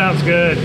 Sounds good.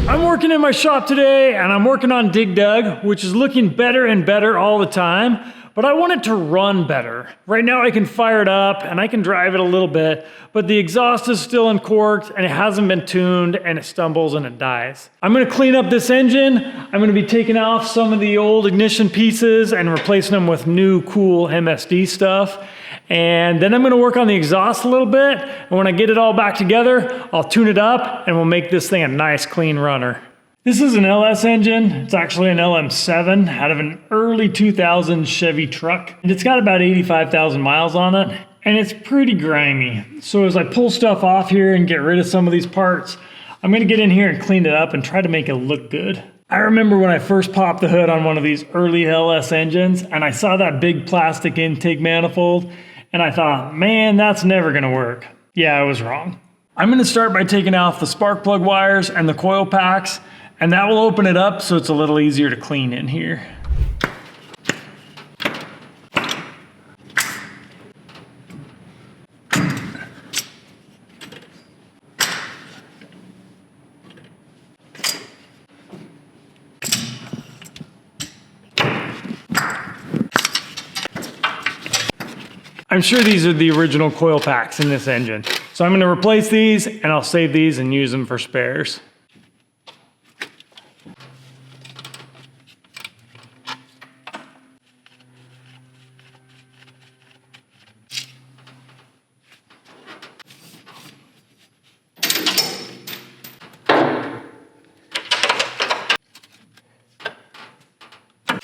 I'm working in my shop today and I'm working on Dig Dug, which is looking better and better all the time, but I want it to run better. Right now I can fire it up and I can drive it a little bit, but the exhaust is still uncorked and it hasn't been tuned and it stumbles and it dies. I'm gonna clean up this engine. I'm gonna be taking off some of the old ignition pieces and replacing them with new cool MSD stuff. And then I'm gonna work on the exhaust a little bit, and when I get it all back together, I'll tune it up and we'll make this thing a nice clean runner. This is an LS engine. It's actually an LM7 out of an early 2000s Chevy truck. And it's got about 85,000 miles on it, and it's pretty grimy. So as I pull stuff off here and get rid of some of these parts, I'm gonna get in here and clean it up and try to make it look good. I remember when I first popped the hood on one of these early LS engines and I saw that big plastic intake manifold, and I thought, man, that's never gonna work. Yeah, I was wrong. I'm gonna start by taking off the spark plug wires and the coil packs, and that will open it up so it's a little easier to clean in here. I'm sure these are the original coil packs in this engine. So I'm gonna replace these and I'll save these and use them for spares.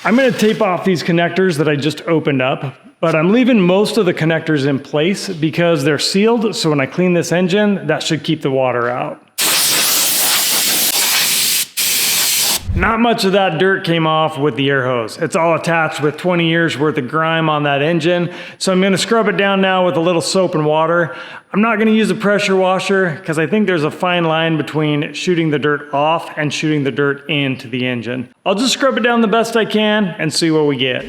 I'm gonna tape off these connectors that I just opened up, but I'm leaving most of the connectors in place because they're sealed, so when I clean this engine, that should keep the water out. Not much of that dirt came off with the air hose. It's all attached with 20 years worth of grime on that engine, so I'm gonna scrub it down now with a little soap and water. I'm not gonna use a pressure washer because I think there's a fine line between shooting the dirt off and shooting the dirt into the engine. I'll just scrub it down the best I can and see what we get.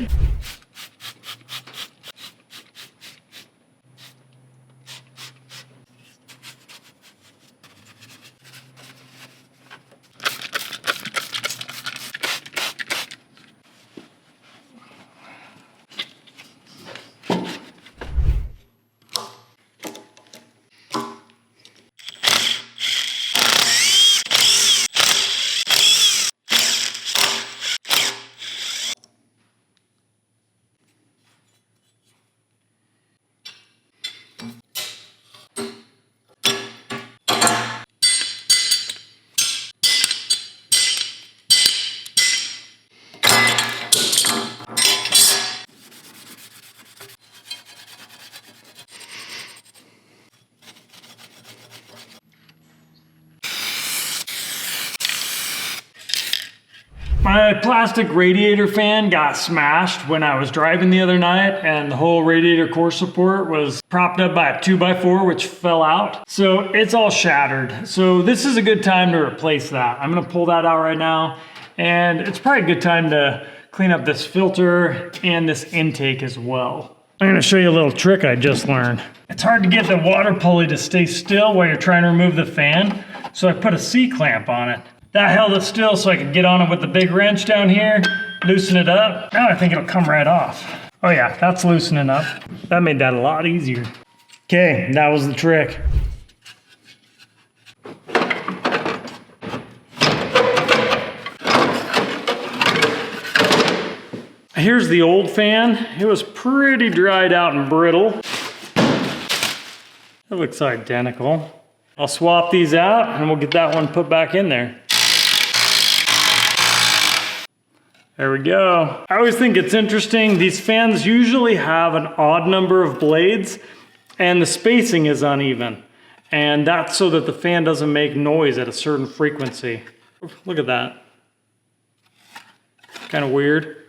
My plastic radiator fan got smashed when I was driving the other night, and the whole radiator core support was propped up by a 2x4 which fell out. So it's all shattered. So this is a good time to replace that. I'm gonna pull that out right now, and it's probably a good time to clean up this filter and this intake as well. I'm gonna show you a little trick I just learned. It's hard to get the water pulley to stay still while you're trying to remove the fan, so I put a C-clamp on it. That held it still so I could get on it with the big wrench down here, loosen it up. Now I think it'll come right off. Oh yeah, that's loosening up. That made that a lot easier. Okay, that was the trick. Here's the old fan. It was pretty dried out and brittle. That looks identical. I'll swap these out and we'll get that one put back in there. There we go. I always think it's interesting. These fans usually have an odd number of blades and the spacing is uneven. And that's so that the fan doesn't make noise at a certain frequency. Look at that. Kind of weird.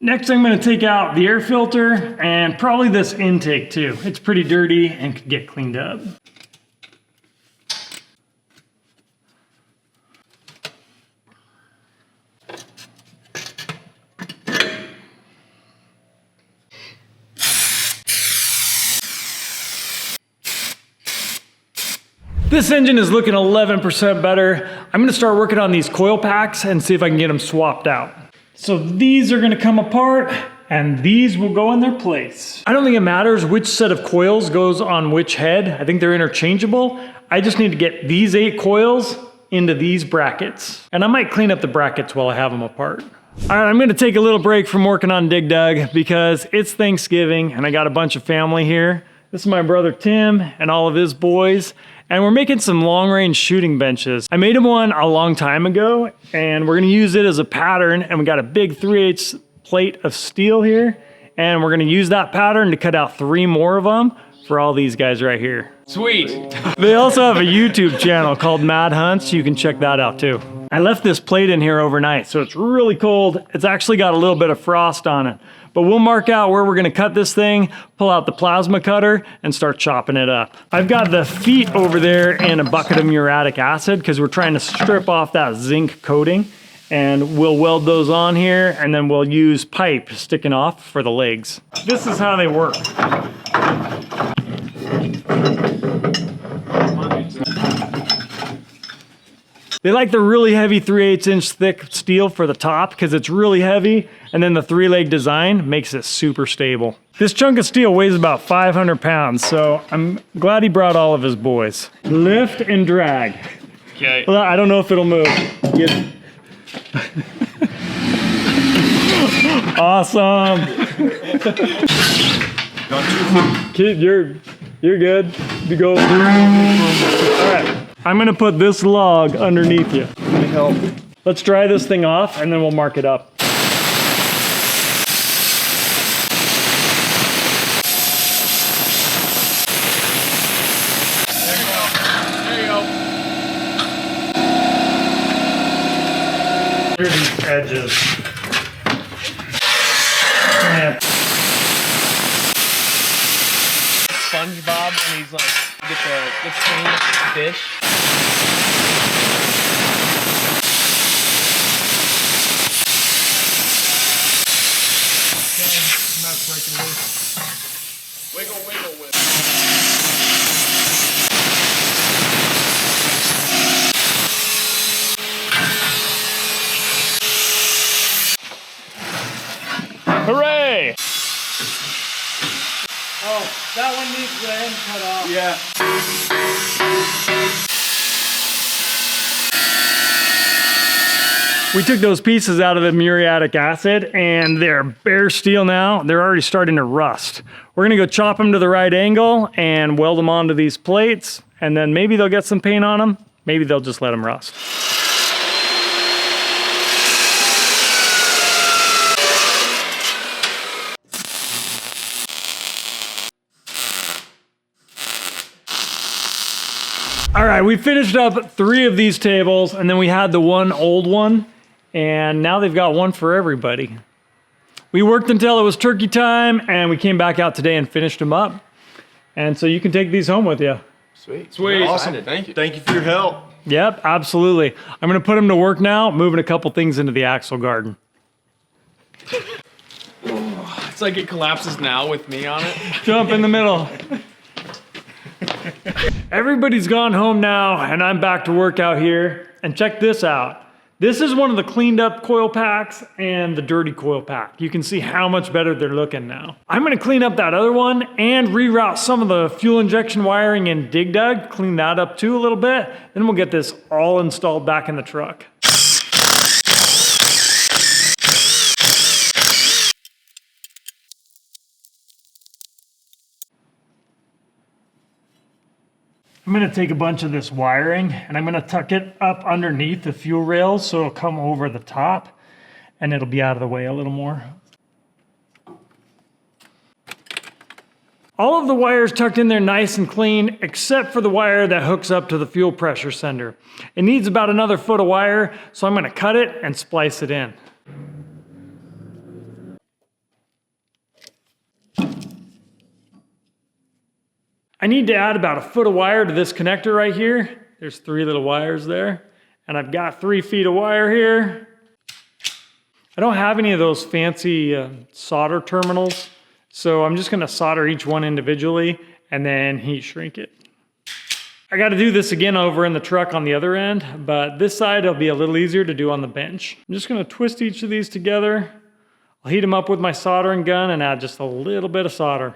Next, I'm going to take out the air filter and probably this intake too. It's pretty dirty and could get cleaned up. This engine is looking 11% better. I'm gonna start working on these coil packs and see if I can get them swapped out. So these are gonna come apart and these will go in their place. I don't think it matters which set of coils goes on which head. I think they're interchangeable. I just need to get these 8 coils into these brackets. And I might clean up the brackets while I have them apart. All right, I'm gonna take a little break from working on Dig Dug because it's Thanksgiving and I got a bunch of family here. This is my brother Tim and all of his boys. And we're making some long-range shooting benches. I made him one a long time ago, and we're gonna use it as a pattern, and we got a big 3/8 plate of steel here, and we're gonna use that pattern to cut out 3 more of them for all these guys right here. Sweet. They also have a YouTube channel called Mad Hunts. You can check that out too. I left this plate in here overnight, so it's really cold. It's actually got a little bit of frost on it. But we'll mark out where we're gonna cut this thing, pull out the plasma cutter, and start chopping it up. I've got the feet over there in a bucket of muriatic acid because we're trying to strip off that zinc coating. And we'll weld those on here, and then we'll use pipe sticking off for the legs. This is how they work. They like the really heavy 3/8 inch thick steel for the top because it's really heavy, and then the 3-leg design makes it super stable. This chunk of steel weighs about 500 pounds, so I'm glad he brought all of his boys. Lift and drag. Okay. Well, I don't know if it'll move. Awesome. Kid, you're good. You go. All right. I'm gonna put this log underneath you. Let me help. Let's dry this thing off and then we'll mark it up. There you go. There you go. Here are these edges. Man. SpongeBob, and he's like, get the clean fish. Wiggle, wiggle, wiggle. Hooray! Oh, that one needs the end cut off. Yeah. We took those pieces out of the muriatic acid and they're bare steel now. They're already starting to rust. We're gonna go chop them to the right angle and weld them onto these plates, and then maybe they'll get some paint on them. Maybe they'll just let them rust. All right, we finished up 3 of these tables, and then we had the one old one, and now they've got one for everybody. We worked until it was turkey time, and we came back out today and finished them up. And so you can take these home with you. Sweet. Sweet. Awesome. Thank you. Thank you for your help. Yep, absolutely. I'm gonna put them to work now, moving a couple things into the axle garden. It's like it collapses now with me on it. Jump in the middle. Everybody's gone home now, and I'm back to work out here. And check this out. This is one of the cleaned up coil packs and the dirty coil pack. You can see how much better they're looking now. I'm gonna clean up that other one and reroute some of the fuel injection wiring in Dig Dug, clean that up too a little bit. Then we'll get this all installed back in the truck. I'm gonna take a bunch of this wiring and I'm gonna tuck it up underneath the fuel rails so it'll come over the top and it'll be out of the way a little more. All of the wires tucked in there nice and clean, except for the wire that hooks up to the fuel pressure sender. It needs about another foot of wire, so I'm gonna cut it and splice it in. I need to add about 1 foot of wire to this connector right here. There's 3 little wires there. And I've got 3 feet of wire here. I don't have any of those fancy solder terminals, so I'm just gonna solder each one individually and then heat shrink it. I gotta do this again over in the truck on the other end, but this side it'll be a little easier to do on the bench. I'm just gonna twist each of these together. I'll heat them up with my soldering gun and add just a little bit of solder.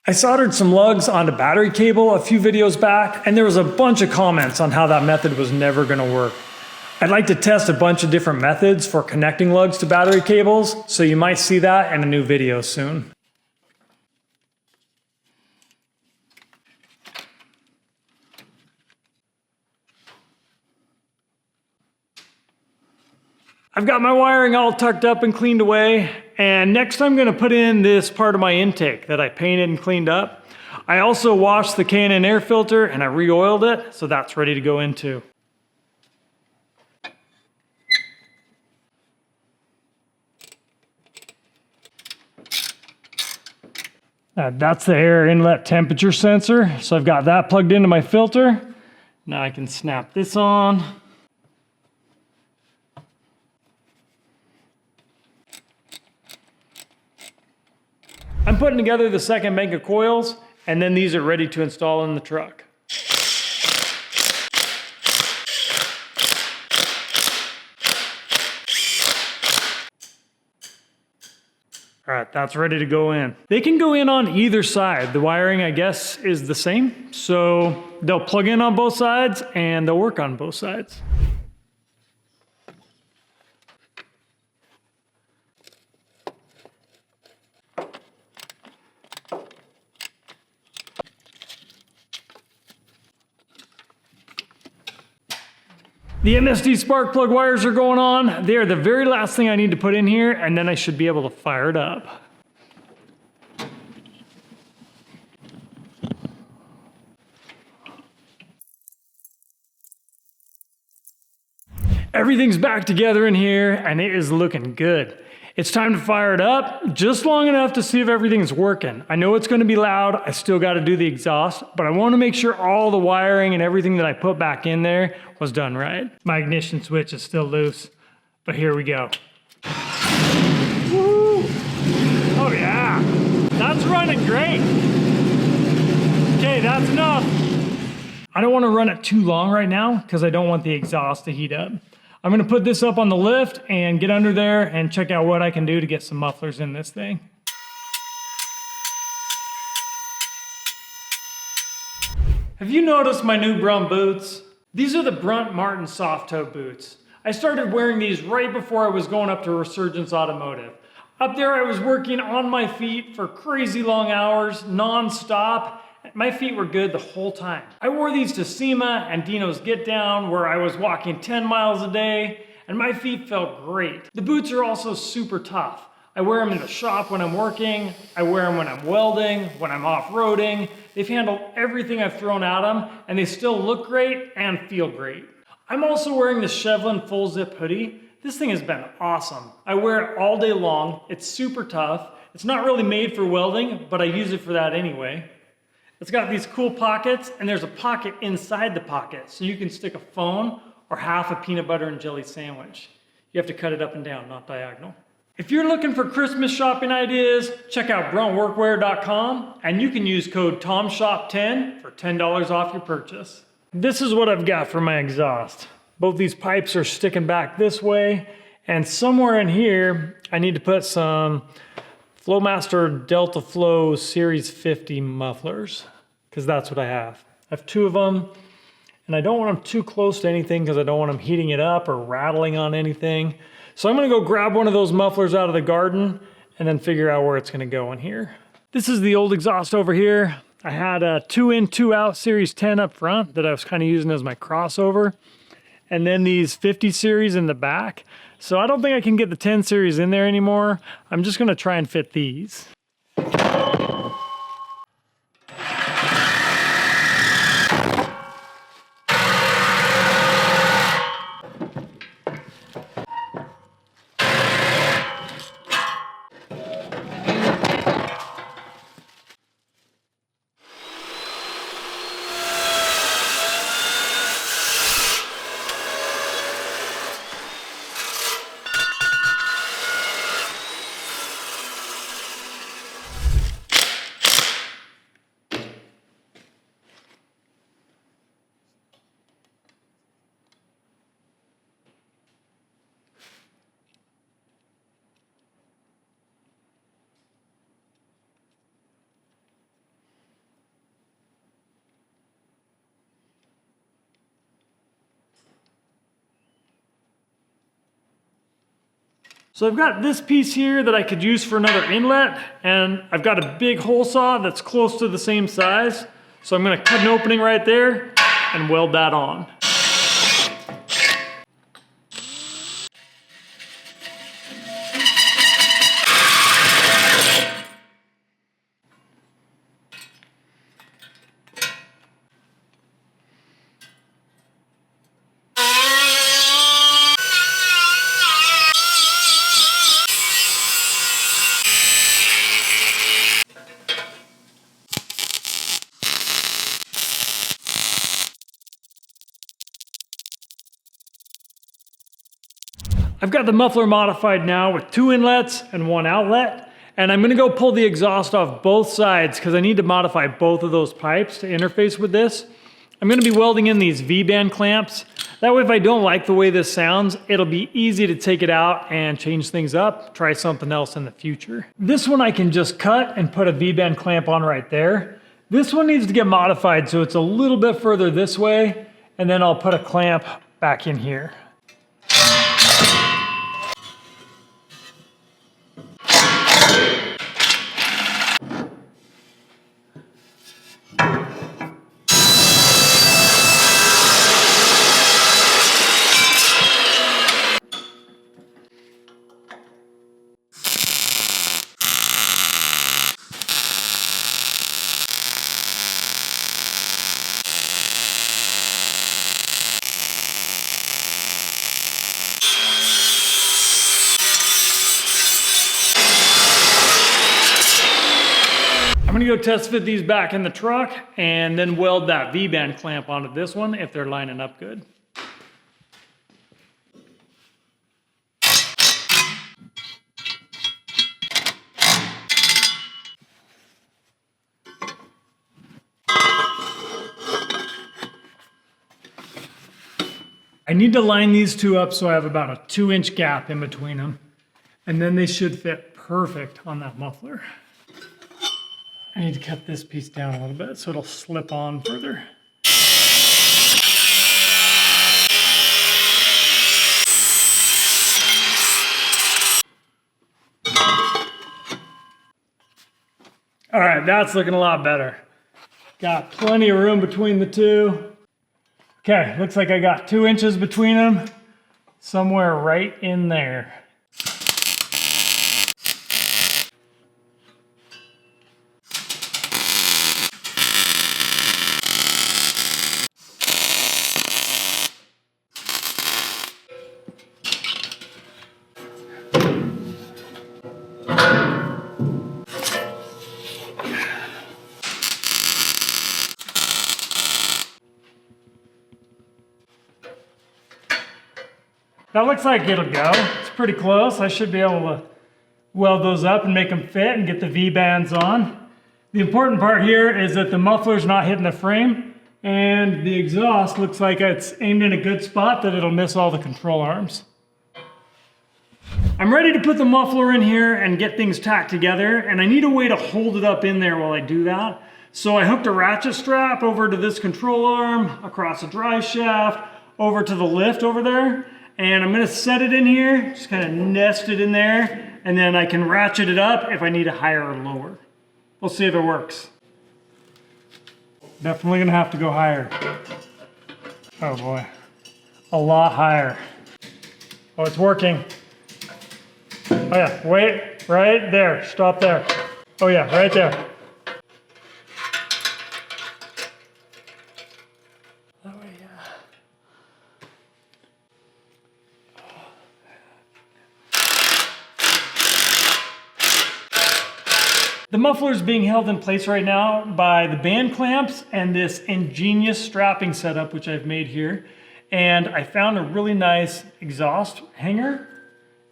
I soldered some lugs onto battery cable a few videos back, and there was a bunch of comments on how that method was never going to work. I'd like to test a bunch of different methods for connecting lugs to battery cables, so you might see that in a new video soon. I've got my wiring all tucked up and cleaned away, and next I'm gonna put in this part of my intake that I painted and cleaned up. I also washed the K&N air filter and I re-oiled it, so that's ready to go in too. That's the air inlet temperature sensor, so I've got that plugged into my filter. Now I can snap this on. I'm putting together the second bank of coils, and then these are ready to install in the truck. All right, that's ready to go in. They can go in on either side. The wiring, I guess, is the same. So they'll plug in on both sides and they'll work on both sides. The MSD spark plug wires are going on. They are the very last thing I need to put in here, and then I should be able to fire it up. Everything's back together in here, and it is looking good. It's time to fire it up, just long enough to see if everything's working. I know it's gonna be loud, I still gotta do the exhaust, but I wanna make sure all the wiring and everything that I put back in there was done right. My ignition switch is still loose, but here we go. Woo! Oh yeah, that's running great. Okay, that's enough. I don't wanna run it too long right now because I don't want the exhaust to heat up. I'm gonna put this up on the lift and get under there and check out what I can do to get some mufflers in this thing. Have you noticed my new Brunt boots? These are the Brunt Martin soft toe boots. I started wearing these right before I was going up to Resurgence Automotive. Up there I was working on my feet for crazy long hours, non-stop. My feet were good the whole time. I wore these to SEMA and Dino's Get Down, where I was walking 10 miles a day, and my feet felt great. The boots are also super tough. I wear them in the shop when I'm working, I wear them when I'm welding, when I'm off-roading. They've handled everything I've thrown at them, and they still look great and feel great. I'm also wearing the Chevlin full zip hoodie. This thing has been awesome. I wear it all day long. It's super tough. It's not really made for welding, but I use it for that anyway. It's got these cool pockets, and there's a pocket inside the pocket, so you can stick a phone or half a peanut butter and jelly sandwich. You have to cut it up and down, not diagonal. If you're looking for Christmas shopping ideas, check out bruntworkwear.com, and you can use code TOMSHOP10 for $10 off your purchase. This is what I've got for my exhaust. Both these pipes are sticking back this way, and somewhere in here, I need to put some Flowmaster Delta Flow Series 50 mufflers, because that's what I have. I have 2 of them, and I don't want them too close to anything because I don't want them heating it up or rattling on anything. So I'm gonna go grab one of those mufflers out of the garden and then figure out where it's gonna go in here. This is the old exhaust over here. I had a 2 in, 2 out Series 10 up front that I was kind of using as my crossover. And then these 50 series in the back. So I don't think I can get the 10 series in there anymore. I'm just gonna try and fit these. So I've got this piece here that I could use for another inlet, and I've got a big hole saw that's close to the same size. So I'm gonna cut an opening right there and weld that on. I've got the muffler modified now with 2 inlets and 1 outlet, and I'm gonna go pull the exhaust off both sides because I need to modify both of those pipes to interface with this. I'm gonna be welding in these V-band clamps. That way if I don't like the way this sounds, it'll be easy to take it out and change things up, try something else in the future. This one I can just cut and put a V-band clamp on right there. This one needs to get modified so it's a little bit further this way, and then I'll put a clamp back in here. I'm gonna go test fit these back in the truck and then weld that V-band clamp onto this one if they're lining up good. I need to line these two up so I have about a 2-inch gap in between them, and then they should fit perfect on that muffler. I need to cut this piece down a little bit so it'll slip on further. All right, that's looking a lot better. Got plenty of room between the two. Okay, looks like I got 2 inches between them, somewhere right in there. That looks like it'll go. It's pretty close. I should be able to weld those up and make them fit and get the V-bands on. The important part here is that the muffler's not hitting the frame, and the exhaust looks like it's aimed in a good spot that it'll miss all the control arms. I'm ready to put the muffler in here and get things tacked together, and I need a way to hold it up in there while I do that. So I hooked a ratchet strap over to this control arm, across a drive shaft, over to the lift over there. And I'm gonna set it in here, just kind of nest it in there, and then I can ratchet it up if I need it higher or lower. We'll see if it works. Definitely gonna have to go higher. Oh boy, a lot higher. Oh, it's working. Oh yeah, wait, right there, stop there. Oh yeah, right there. That way, yeah. The muffler is being held in place right now by the band clamps and this ingenious strapping setup, which I've made here. And I found a really nice exhaust hanger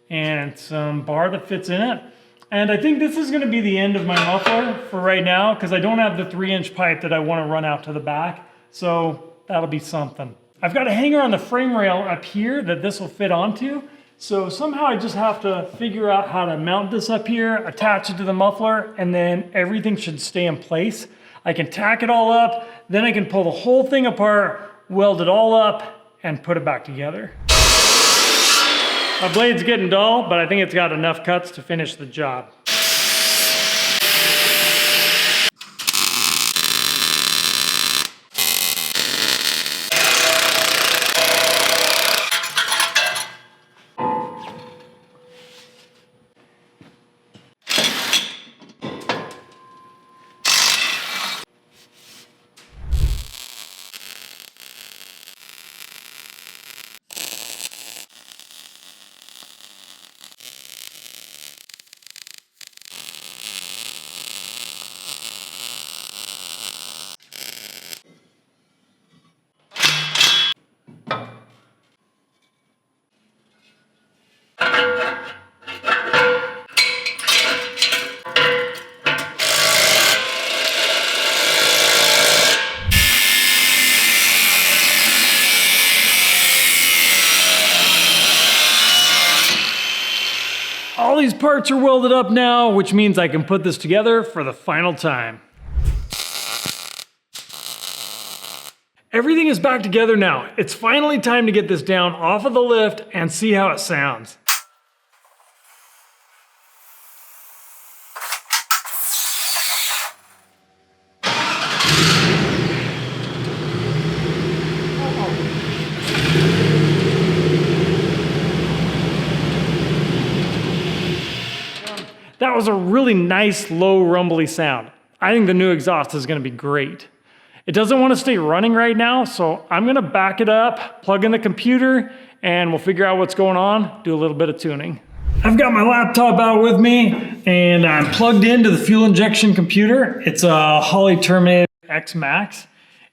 and some bar that fits in it. And I think this is gonna be the end of my muffler for right now because I don't have the 3-inch pipe that I wanna run out to the back. So that'll be something. I've got a hanger on the frame rail up here that this will fit onto. So somehow I just have to figure out how to mount this up here, attach it to the muffler, and then everything should stay in place. I can tack it all up, then I can pull the whole thing apart, weld it all up, and put it back together. My blade's getting dull, but I think it's got enough cuts to finish the job. All these parts are welded up now, which means I can put this together for the final time. Everything is back together now. It's finally time to get this down off of the lift and see how it sounds. That was a really nice, low, rumbly sound. I think the new exhaust is gonna be great. It doesn't wanna stay running right now, so I'm gonna back it up, plug in the computer, and we'll figure out what's going on, do a little bit of tuning. I've got my laptop out with me, and I'm plugged into the fuel injection computer. It's a Holley Terminator X Max,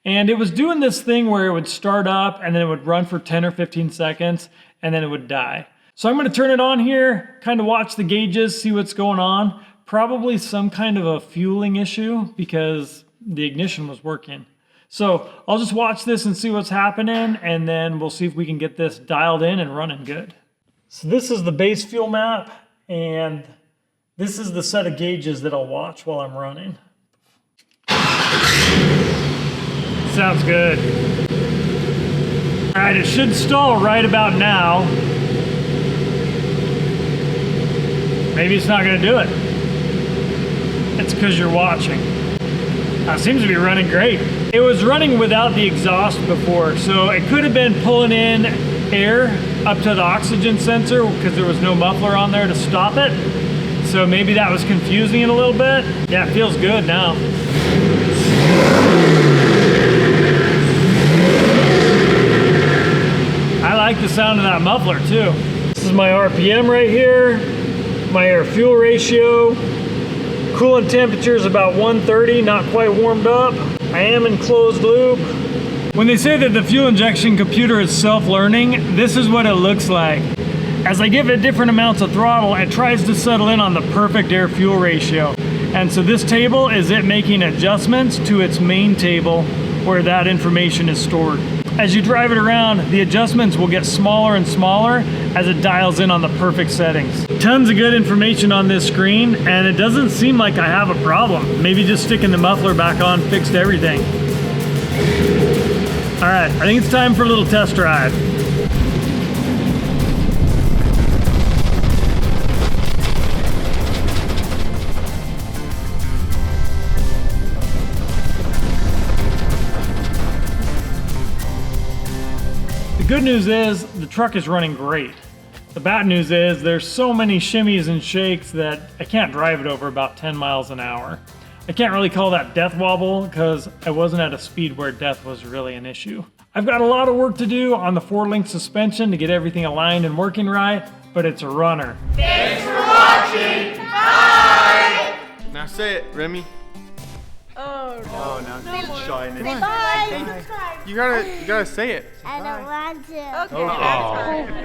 and it was doing this thing where it would start up, and then it would run for 10 or 15 seconds, and then it would die. So I'm gonna turn it on here, kind of watch the gauges, see what's going on. Probably some kind of a fueling issue because the ignition was working. So I'll just watch this and see what's happening, and then we'll see if we can get this dialed in and running good. So this is the base fuel map, and this is the set of gauges that I'll watch while I'm running. Sounds good. All right, it should stall right about now. Maybe it's not gonna do it. It's because you're watching. It seems to be running great. It was running without the exhaust before, so it could have been pulling in air up to the oxygen sensor because there was no muffler on there to stop it. So maybe that was confusing it a little bit. Yeah, it feels good now. I like the sound of that muffler too. This is my RPM right here. My air-fuel ratio. Coolant temperature is about 130, not quite warmed up. I am in closed loop. When they say that the fuel injection computer is self-learning, this is what it looks like. As I give it different amounts of throttle, it tries to settle in on the perfect air-fuel ratio. And so this table is it making adjustments to its main table where that information is stored. As you drive it around, the adjustments will get smaller and smaller as it dials in on the perfect settings. Tons of good information on this screen, and it doesn't seem like I have a problem. Maybe just sticking the muffler back on fixed everything. All right, I think it's time for a little test drive. good news is the truck is running great. The bad news is there's so many shimmies and shakes that I can't drive it over about 10 miles an hour. I can't really call that death wobble because I wasn't at a speed where death was really an issue. I've got a lot of work to do on the 4-link suspension to get everything aligned and working right, but it's a runner. Thanks for watching. Bye. Now say it, Remy. Oh no. Oh, now he's shyness. Say bye. You gotta say it. I don't want to. Oh.